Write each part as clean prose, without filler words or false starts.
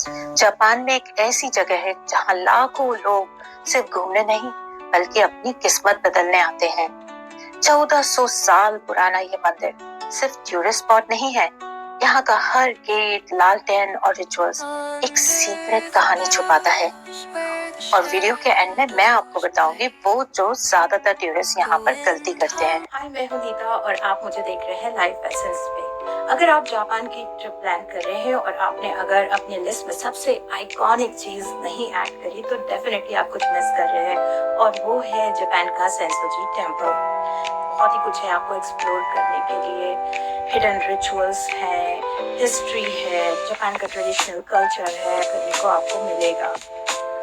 Japan में एक ऐसी जगह है जहाँ लाखों लोग सिर्फ घूमने नहीं बल्कि अपनी किस्मत बदलने आते हैं। 1400 साल पुराना ये मंदिर सिर्फ टूरिस्ट स्पॉट नहीं है, यहाँ का हर गेट, लालटेन और रिचुअल्स एक सीक्रेट कहानी छुपाता है। और वीडियो के एंड में मैं आपको बताऊंगी वो जो ज्यादातर टूरिस्ट यहाँ पर गलती करते हैं। हाय, मैं हूं नीता और आप मुझे देख रहे हैं लाइफ एसेंस पे। अगर आप जापान की ट्रिप प्लान कर रहे हैं और आपने अगर अपनी लिस्ट में सबसे आइकॉनिक चीज नहीं ऐड करी तो डेफिनेटली आप कुछ मिस कर रहे हैं, और वो है जापान का सेंसोजी टेम्पल। बहुत ही कुछ है आपको एक्सप्लोर करने के लिए। हिडन रिचुअल्स है, हिस्ट्री है, जापान का ट्रेडिशनल कल्चर है करने को आपको मिलेगा,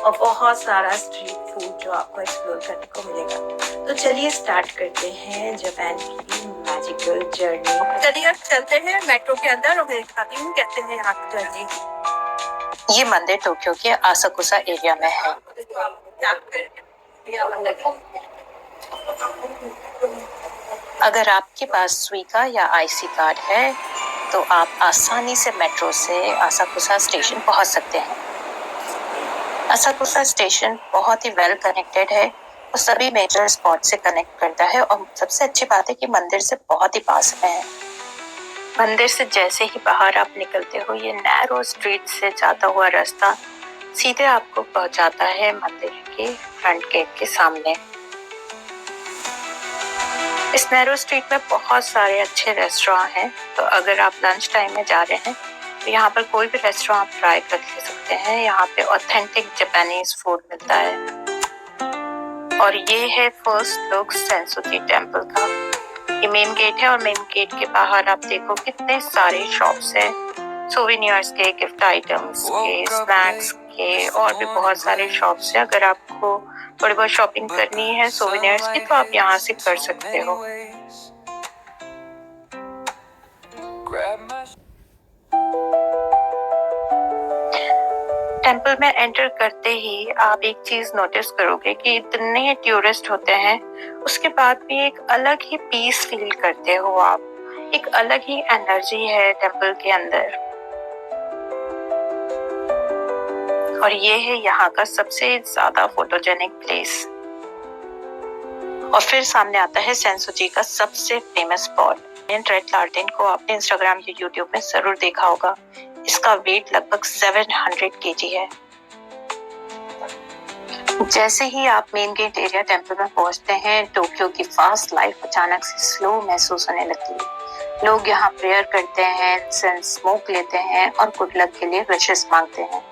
और बहुत सारा स्ट्रीट फूड जो आपको एक्सप्लोर करने को मिलेगा। तो चलिए स्टार्ट करते हैं जापान की मैजिकल जर्नी। चलिए अब चलते हैं मेट्रो के अंदर और मैं दिखाती हूँ कैसे है यहाँ की जर्नी। ये मंदिर टोक्यो के आसाकुसा एरिया में है। अगर आपके पास सुइका या आईसी कार्ड है तो आप आसानी से मेट्रो से आसाकुसा स्टेशन पहुंच सकते हैं। आसाकुसा स्टेशन बहुत ही वेल कनेक्टेड है और सभी मेजर स्पॉट से कनेक्ट करता है, और सबसे अच्छी बात है कि मंदिर से बहुत ही पास में है। मंदिर से जैसे ही बाहर आप निकलते हो, ये नैरो स्ट्रीट से जाता हुआ रास्ता सीधे आपको पहुंचाता है मंदिर के फ्रंट गेट के सामने। इस नैरो स्ट्रीट में बहुत सारे अच्छे रेस्टोरेंट हैं, तो अगर आप लंच टाइम में जा रहे हैं तो यहाँ पर कोई भी रेस्टोरेंट आप ट्राई कर ले सकते हैं। यहाँ पे ऑथेंटिक जापानीज फूड मिलता है। और ये है फर्स्ट लुक सेंसोजी टेम्पल का। ये मेन गेट है और मेन गेट के बाहर आप देखो कितने सारे शॉप्स हैं, सोवेनियर्स के, गिफ्ट आइटम्स के, स्नैक्स के, और भी बहुत सारे शॉप्स हैं। अगर आपको थोड़ी बहुत शॉपिंग करनी है सोवेनियर्स की तो आप यहाँ से कर सकते हो। टेम्पल में एंटर करते ही आप एक चीज नोटिस करोगे कि इतने टूरिस्ट होते हैं उसके बाद भी एक अलग ही पीस फील करते हो आप। एक अलग ही एनर्जी है टेम्पल के अंदर, और ये है यहाँ का सबसे ज्यादा फोटोजेनिक प्लेस। और फिर सामने आता है सेंसोजी का सबसे फेमस स्पॉट रेड लालटेन को आपने इंस्टाग्राम या यूट्यूब में जरूर देखा होगा। इसका वेट लगभग 700 केजी है। जैसे ही आप मेन गेट एरिया टेम्पल में पहुंचते हैं, टोक्यो की फास्ट लाइफ अचानक से स्लो महसूस होने लगती है। लोग यहाँ प्रेयर करते हैं, इंसेंस स्मोक लेते हैं और गुड लक के लिए विशेस मांगते हैं।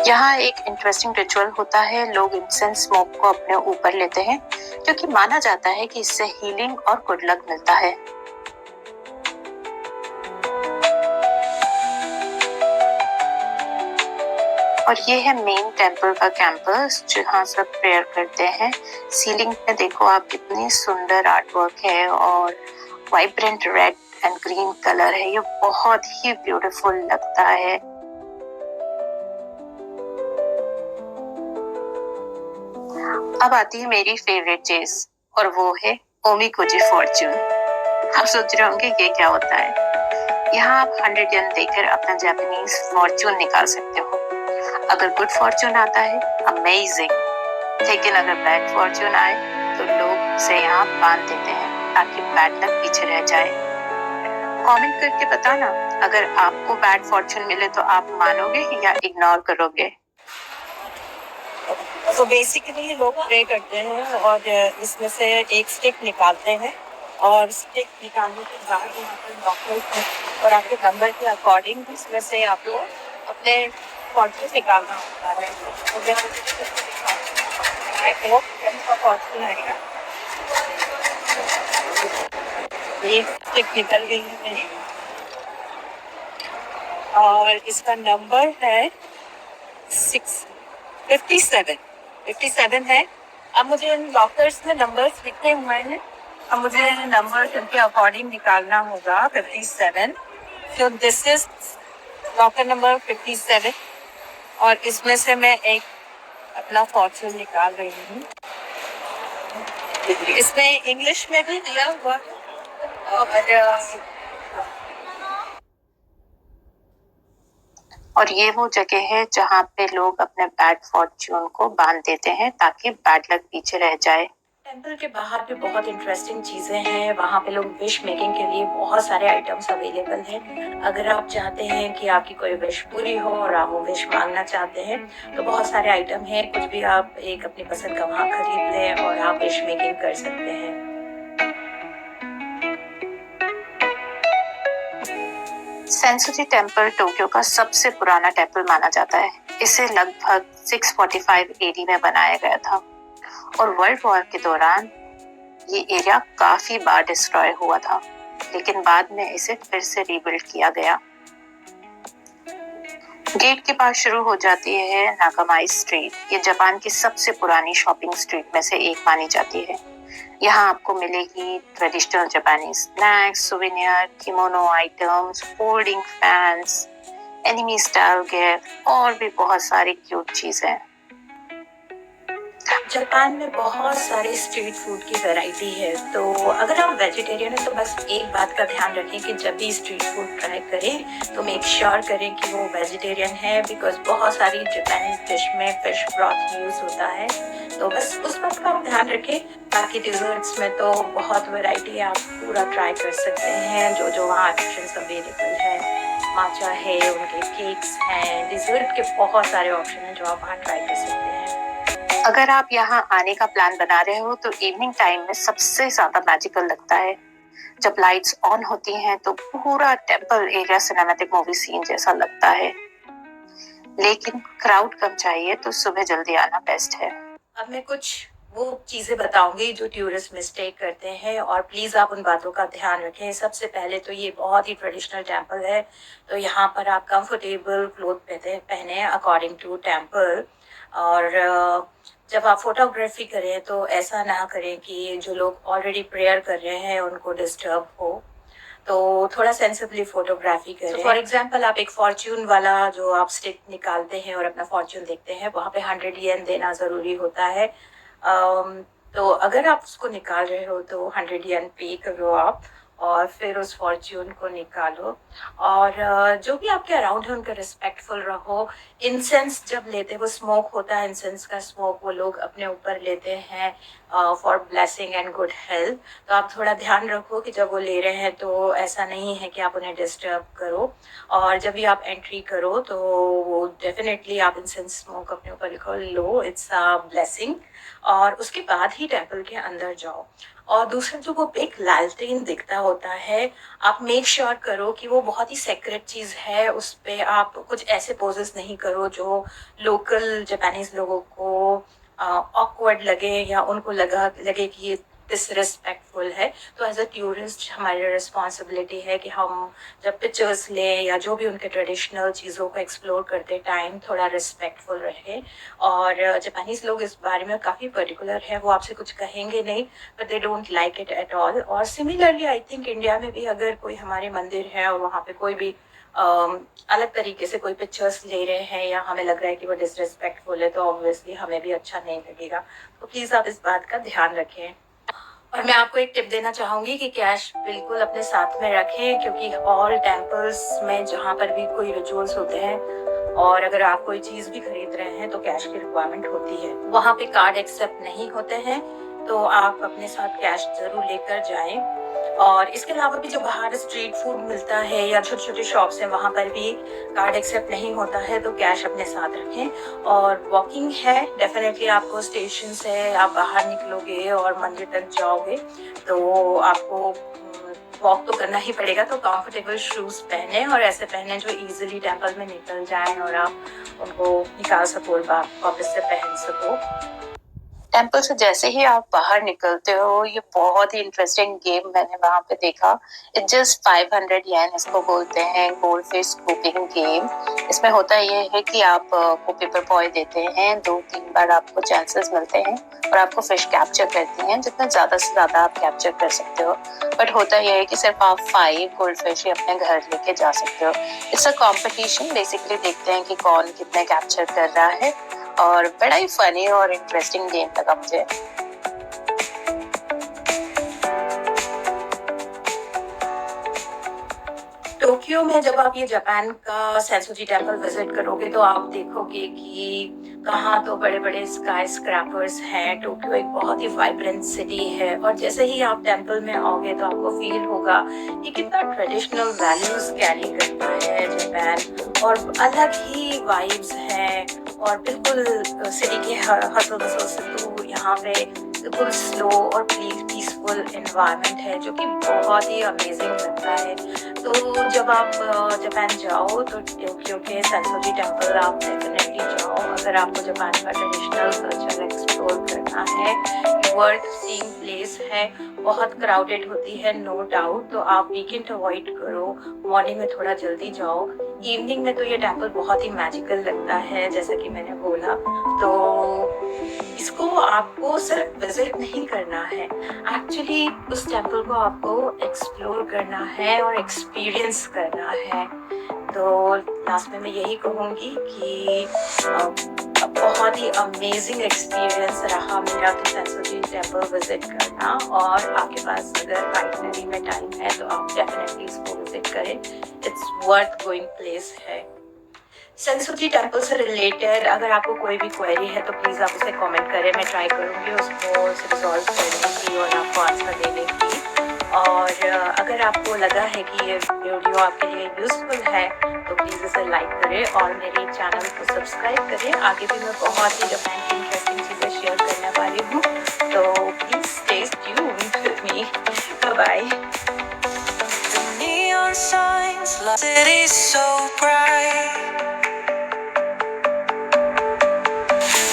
यहाँ एक इंटरेस्टिंग रिचुअल होता है। लोग इंसेंस स्मोक को अपने ऊपर लेते हैं क्योंकि माना जाता है कि इससे हीलिंग और गुड लक मिलता है। और ये है मेन टेम्पल का कैंपस जहाँ सब प्रेयर करते हैं। सीलिंग में देखो आप कितनी सुंदर आर्टवर्क है और vibrant red and green colour है। ये बहुत ही ब्यूटीफुल लगता है। अब आती है मेरी फेवरेट चीज, और वो है ओमिकुजी फॉर्च्यून। आप सोच रहे होंगे ये क्या होता है। यहाँ आप 100 येन देकर अपना जापानीज फॉर्च्यून निकाल सकते हो। अगर गुड फॉर्च्यून आता है अमेजिंग, लेकिन अगर बैड फॉर्च्यून आए तो लोग उसे यहाँ बांध देते हैं ताकि बैड लक पीछे रह जाए। कमेंट करके बताना, अगर आपको बैड फॉर्च्यून मिले तो आप मानोगे या इग्नोर करोगे। तो बेसिकली लोग प्रे करते हैं और इसमें से एक स्टिक निकालते हैं, और स्टिक निकालने के बाद यहाँ पर डॉक्टर्स हैं और आपके नंबर के अकॉर्डिंग इसमें से आपको अपने फॉर्च्यून निकालना होता है। तो फॉर्च्यून आएगा। ये स्टिक निकल गई है मेरी और इसका नंबर है 57 है। अब मुझे इन लॉकर्स में नंबर्स लिखे हुए हैं, अब मुझे नंबर उनके अकॉर्डिंग निकालना होगा 57। तो दिस इज लॉकर नंबर 57 और इसमें से मैं एक अपना फॉर्च्यून निकाल रही हूँ। इसमें इंग्लिश में भी दिया हुआ है और ये वो जगह है जहाँ पे लोग अपने बैड फॉर्च्यून को बांध देते हैं ताकि बैड लक पीछे रह जाए। टेम्पल के बाहर भी बहुत इंटरेस्टिंग चीजें हैं। वहाँ पे लोग विश मेकिंग के लिए बहुत सारे आइटम्स अवेलेबल हैं। अगर आप चाहते हैं कि आपकी कोई विश पूरी हो और आप वो विश मांगना चाहते हैं तो बहुत सारे आइटम हैं। कुछ भी आप एक अपनी पसंद का वहाँ खरीद लें और आप विश मेकिंग कर सकते हैं। सेंसुरी टेम्पल टोक्यो का सबसे पुराना टेम्पल माना जाता है। इसे लगभग 645 एडी में बनाया गया था और वर्ल्ड वॉर के दौरान ये एरिया काफी बार डिस्ट्रॉय हुआ था, लेकिन बाद में इसे फिर से रीबिल्ड किया गया। गेट के पास शुरू हो जाती है नागामाई स्ट्रीट। ये जापान की सबसे पुरानी शॉपिंग स्ट्रीट में से एक मानी जाती है। यहाँ आपको मिलेगी traditional Japanese snacks, souvenir, kimono items, folding fans, enemy style gift और भी बहुत सारी क्यूट चीजें। जापान में बहुत सारे स्ट्रीट फूड की वैरायटी है। तो अगर आप वेजिटेरियन हैं तो बस एक बात का ध्यान रखें कि जब भी स्ट्रीट फूड ट्राई करें तो मेक श्योर करें कि वो वेजिटेरियन है, बिकॉज बहुत सारी जापानीज डिश में फिश ब्रॉथ यूज होता है। तो बस उस बात का आप ध्यान रखें। बाकी डिजर्ट्स में तो बहुत वैरायटी है, आप पूरा ट्राई कर सकते हैं। जो वहाँ ऑप्शंस अवेलेबल है, माचा है, उनके केक्स हैं, डिजर्ट के बहुत सारे ऑप्शन हैं जो आप वहाँ ट्राई कर सकते हैं। अगर आप यहाँ आने का प्लान बना रहे हो तो इवनिंग टाइम में सबसे ज्यादा मैजिकल लगता है। जब लाइट्स ऑन होती हैं तो पूरा temple area cinematic movie scene जैसा लगता है। लेकिन क्राउड कम चाहिए तो सुबह जल्दी आना बेस्ट है। अब मैं कुछ वो चीजें बताऊंगी जो टूरिस्ट मिस्टेक करते हैं और प्लीज आप उन बातों का ध्यान रखें। सबसे पहले तो ये बहुत ही ट्रेडिशनल टेम्पल है, तो यहाँ पर आप कंफर्टेबल क्लोथ पहने अकॉर्डिंग टू टेम्पल। और जब आप फोटोग्राफी करें तो ऐसा ना करें कि जो लोग ऑलरेडी प्रेयर कर रहे हैं उनको डिस्टर्ब हो, तो थोड़ा सेंसिबली फोटोग्राफी करें। फॉर एग्जाम्पल आप एक फॉर्च्यून वाला जो आप स्टिक निकालते हैं और अपना फॉर्च्यून देखते हैं, वहाँ पे 100 येन देना जरूरी होता है। तो अगर आप उसको निकाल रहे हो तो 100 येन पे करो आप और फिर उस फॉर्च्यून को निकालो। और जो भी आपके अराउंड है उनका रिस्पेक्टफुल रहो। इंसेंस जब लेते वो स्मोक होता है, इंसेंस का स्मोक वो लोग अपने ऊपर लेते हैं for blessing and good health. तो आप थोड़ा ध्यान रखो कि जब वो ले रहे हैं तो ऐसा नहीं है कि आप उन्हें डिस्टर्ब करो। और जब भी आप एंट्री करो तो वो डेफिनेटली आप इंसेंस स्मोक अपने ऊपर लो, इट्स अ ब्लेसिंग। और उसके बाद ही टेम्पल के अंदर जाओ। और दूसरा जो वो बिग लालटेन दिखता होता है, आप मेक श्योर करो कि वो बहुत ही सेक्रेट चीज है। उस पे आप कुछ ऐसे पोजेस नहीं करो जो लोकल जापानीज लोगों को ऑकवर्ड लगे या उनको लगे कि ये डिसरिस्पेक्टफुल है। तो एज अ टूरिस्ट हमारी रिस्पॉन्सिबिलिटी है कि हम जब पिक्चर्स लें या जो भी उनके ट्रेडिशनल चीज़ों को एक्सप्लोर करते टाइम थोड़ा रिस्पेक्टफुल रहे। और जापानीज लोग इस बारे में काफ़ी पर्टिकुलर है, वो आपसे कुछ कहेंगे नहीं, but they don't like it at all. और सिमिलरली आई थिंक इंडिया में भी अगर कोई हमारे मंदिर है और वहाँ पे कोई भी अलग तरीके से कोई पिक्चर्स ले रहे हैं या हमें लग रहा है कि वो डिसरिस्पेक्टफुल है, तो ऑब्वियसली हमें भी अच्छा नहीं लगेगा। तो प्लीज आप इस बात का ध्यान रखें। और मैं आपको एक टिप देना चाहूंगी कि कैश बिल्कुल अपने साथ में रखें, क्योंकि ऑल टेम्पल्स में जहाँ पर भी कोई रिचुअल्स होते हैं और अगर आप कोई चीज भी खरीद रहे हैं तो कैश की रिक्वायरमेंट होती है। वहाँ पे कार्ड एक्सेप्ट नहीं होते हैं, तो आप अपने साथ कैश जरूर लेकर जाएं। और इसके अलावा भी जो बाहर स्ट्रीट फूड मिलता है या छोटे छोटे शॉप्स हैं वहाँ पर भी कार्ड एक्सेप्ट नहीं होता है, तो कैश अपने साथ रखें। और वॉकिंग है, डेफिनेटली आपको स्टेशन से आप बाहर निकलोगे और मंदिर तक जाओगे तो आपको वॉक तो करना ही पड़ेगा। तो कंफर्टेबल शूज पहने और ऐसे पहने जो इजीली टेम्पल में निकल जाएं और आप उनको निकाल सको और वापस से पहन सको। टेम्पल से जैसे ही आप बाहर निकलते हो, ये बहुत ही इंटरेस्टिंग गेम मैंने वहां पे देखा। इट जस्ट 500 येन, इसको बोलते हैं गोल्ड फिश कुकिंग गेम। इसमें होता ये है कि आप को पेपर बॉय देते हैं, 2-3 बार आपको चांसेस मिलते हैं और आपको फिश कैप्चर करती हैं। जितना ज्यादा से ज्यादा आप कैप्चर कर सकते हो, बट होता यह है कि सिर्फ आप 5 गोल्ड फिश ही अपने घर लेके जा सकते हो। इट्स अ कॉम्पिटिशन, बेसिकली देखते हैं कि कौन कितने कैप्चर कर रहा है और बड़ा ही फनी और इंटरेस्टिंग गेम लगा मुझे। टोक्यो में जब आप ये जापान का सेंसोजी टेम्पल विजिट करोगे तो आप देखोगे कि कहाँ तो बड़े-बड़े स्काई स्क्रैपर्स हैं। टोक्यो एक बहुत ही वाइब्रेंट सिटी है और जैसे ही आप टेम्पल में आओगे तो आपको फील होगा कि कितना ट्रेडिशनल वैल्यूज कैरी करता है जापान और अलग ही वाइब्स हैं और बिल्कुल सिटी के हसल मसल से दूर यहाँ पे बिल्कुल स्लो और पीसफुल एनवायरनमेंट है जो कि बहुत ही अमेजिंग लगता है। तो जब आप जापान जाओ तो टोक्यो के सेंसोजी टेम्पल आप डेफिनेटली जाओ अगर आपको जापान का ट्रेडिशनल कल्चर एक्सप्लोर करना है। वर्थ सीइंग प्लेस है, बहुत क्राउडेड होती है नो डाउट, तो आप वीकेंड अवॉइड करो, मॉर्निंग में थोड़ा जल्दी जाओ। इवनिंग में तो ये टेम्पल बहुत ही मैजिकल लगता है जैसा कि मैंने बोला। तो इसको आपको सिर्फ विजिट नहीं करना है, एक्चुअली उस टेम्पल को आपको एक्सप्लोर करना है और एक्सपीरियंस करना है। तो लास्ट में मैं यही कहूँगी कि बहुत ही अमेजिंग एक्सपीरियंस रहा मेरा तो सेंसोजी टेम्पल विजिट करना और आपके पास अगर आइटनरी में टाइम है तो आप डेफिनेटली इसको विजिट करें। इट्स वर्थ गोइंग प्लेस है। सेंसोजी टेम्पल से रिलेटेड अगर आपको कोई भी क्वेरी है तो प्लीज़ आप उसे कमेंट करें, मैं ट्राई करूँगी उसको रिजॉल्व करने की और आपको आंसर देने की। और अगर आपको लगा है कि ये वीडियो आपके लिए यूज़फुल है तो प्लीज़ इसे लाइक करें और मेरे चैनल को सब्सक्राइब करें। आगे भी मैं बहुत ही जापान की इंटरेस्टिंग चीज़ें शेयर करने वाली हूँ, तो please stay tuned with me. Bye bye. Neon signs, the city's so bright.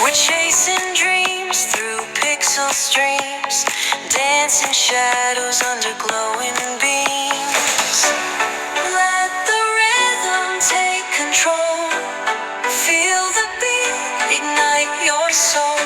We're chasing dreams through pixel streams, dancing shadows under glowing beams. Let the rhythm take control. Feel the beat, ignite your soul.